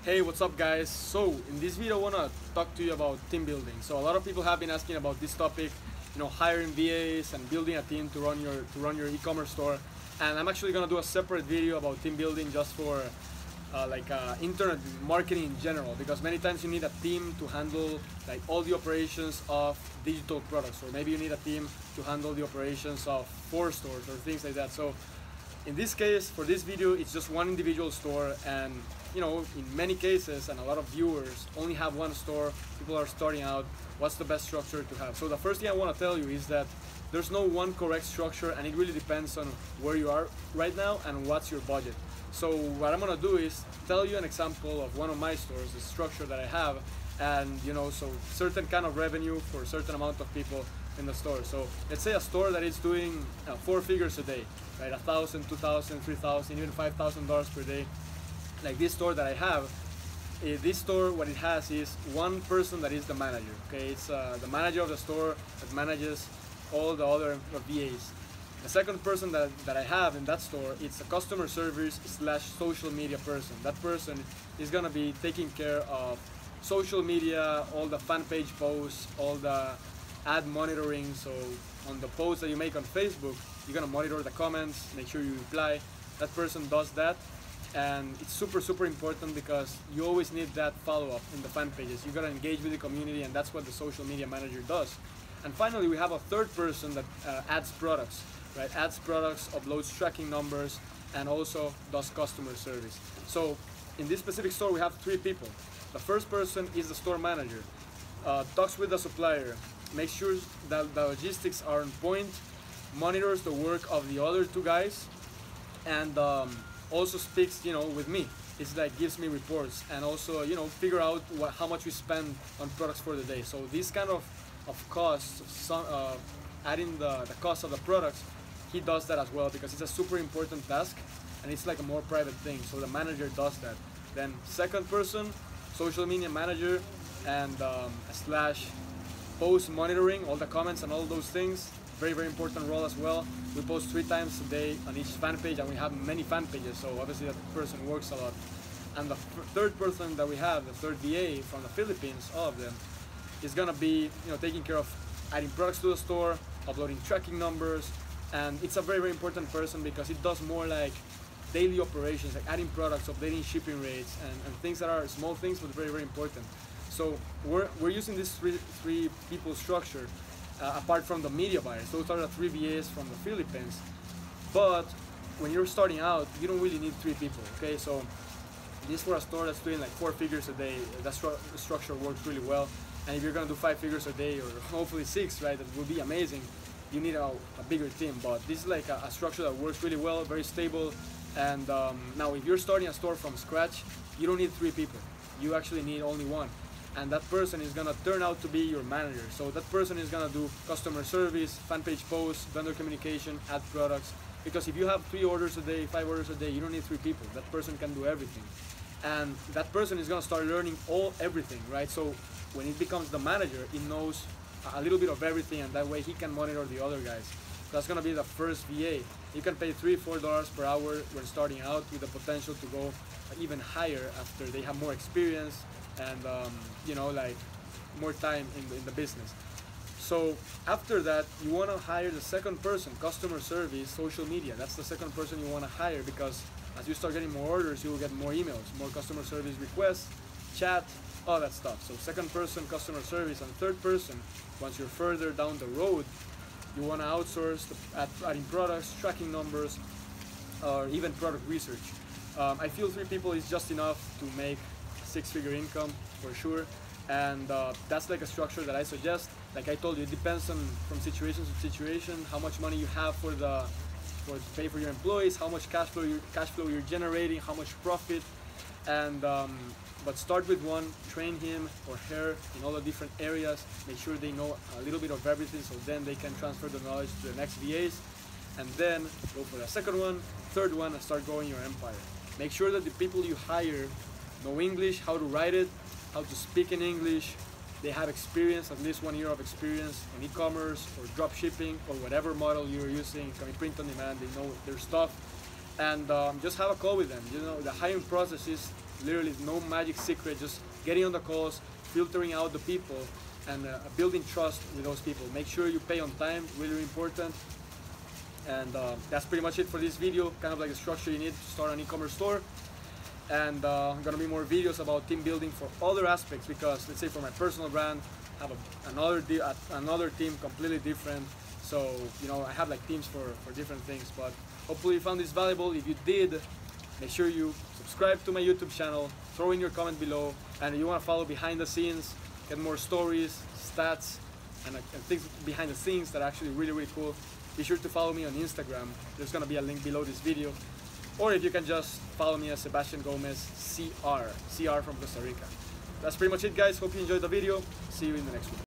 Hey, what's up guys? So in this video I want to talk to you about team building. So a lot of people have been asking about this topic, hiring VAs and building a team to run your e-commerce store. And I'm actually going to do a separate video about team building just for internet marketing in general, because many times you need a team to handle like all the operations of digital products, or maybe you need a team to handle the operations of 4 stores or things like that. So in this case, for this video, it's just one individual store, and in many cases, and a lot of viewers only have one store. People are starting out. What's the best structure to have? So the first thing I want to tell you is that there's no one correct structure, and it really depends on where you are right now and what's your budget. So what I'm gonna do is tell you an example of one of my stores, the structure that I have, and so certain kind of revenue for a certain amount of people in the store. So let's say a store that is doing 4 figures a day, right? $1,000, $2,000, $3,000, even $5,000 per day. Like this store that I have, this store, what it has is one person that is the manager. Okay, it's the manager of the store that manages all the other VAs. The second person that I have in that store, it's a customer service / social media person. That person is gonna be taking care of social media, all the fan page posts, all the ad monitoring. So on the posts that you make on Facebook, you're gonna monitor the comments, make sure you reply. That person does that, and it's super important because you always need that follow-up in the fan pages. You gotta engage with the community, and that's what the social media manager does. And finally, we have a third person that adds products. Right, adds products, uploads tracking numbers, and also does customer service. So in this specific store, we have 3 people. The first person is the store manager, talks with the supplier, makes sure that the logistics are on point, monitors the work of the other 2 guys, and also speaks with me. It's like gives me reports, and also figure out how much we spend on products for the day. So this kind of costs, adding the cost of the products, he does that as well, because it's a super important task and it's like a more private thing. So the manager does that. Then second person, social media manager, and / post monitoring, all the comments and all those things. Very important role as well. We post 3 times a day on each fan page, and we have many fan pages, so obviously that person works a lot. And the third person that we have, the third VA from the Philippines, all of them, is gonna be taking care of adding products to the store, uploading tracking numbers. And it's a very important person because it does more like daily operations, like adding products, updating shipping rates, and things that are small things but very important. So we're using this three people structure apart from the media buyers. Those are the 3 VAs from the Philippines. But when you're starting out, you don't really need 3 people. Okay, so this for a store that's doing like 4 figures a day, that structure works really well. And if you're gonna do 5 figures a day, or hopefully 6, right, that would be amazing. You need a bigger team, but this is like a structure that works really well, very stable. And now if you're starting a store from scratch, you don't need 3 people. You actually need only 1, and that person is gonna turn out to be your manager. So that person is gonna do customer service, fan page posts, vendor communication, add products. Because if you have 3 orders a day, 5 orders a day, you don't need 3 people. That person can do everything, and that person is gonna start learning everything, right? So when it becomes the manager, it knows a little bit of everything, and that way he can monitor the other guys. That's gonna be the first VA. You can pay $3-4 per hour when starting out, with the potential to go even higher after they have more experience and like more time in the business. So after that, you want to hire the second person, customer service, social media. That's the second person you want to hire, because as you start getting more orders, you will get more emails, more customer service requests, chat, all that stuff. So second person, customer service. And third person, once you're further down the road, you want to outsource adding products, tracking numbers, or even product research. I feel 3 people is just enough to make 6-figure income for sure. And that's like a structure that I suggest. Like I told you, it depends from situation to situation, how much money you have to pay for your employees, how much cash flow you're generating, how much profit. And but start with 1, train him or her in all the different areas, make sure they know a little bit of everything, so then they can transfer the knowledge to the next VAs, and then go for the second one, third one, and start growing your empire. Make sure that the people you hire know English, how to write it, how to speak in English. They have experience, at least 1 year of experience in e-commerce or drop shipping or whatever model you're using. It can be print on demand, they know their stuff. And just have a call with them. The hiring process is Literally no magic secret, just getting on the calls, filtering out the people, and building trust with those people. Make sure you pay on time, really important. And that's pretty much it for this video, kind of like the structure you need to start an e-commerce store. And gonna be more videos about team building for other aspects, because let's say for my personal brand, I have another team completely different. So, you know, I have like teams for different things. But hopefully you found this valuable. If you did, make sure you subscribe to my YouTube channel, throw in your comment below, and if you want to follow behind the scenes, get more stories, stats, and things behind the scenes that are actually really, really cool, be sure to follow me on Instagram. There's going to be a link below this video. Or if you can just follow me as Sebastian Gomez, CR from Costa Rica. That's pretty much it, guys. Hope you enjoyed the video. See you in the next one.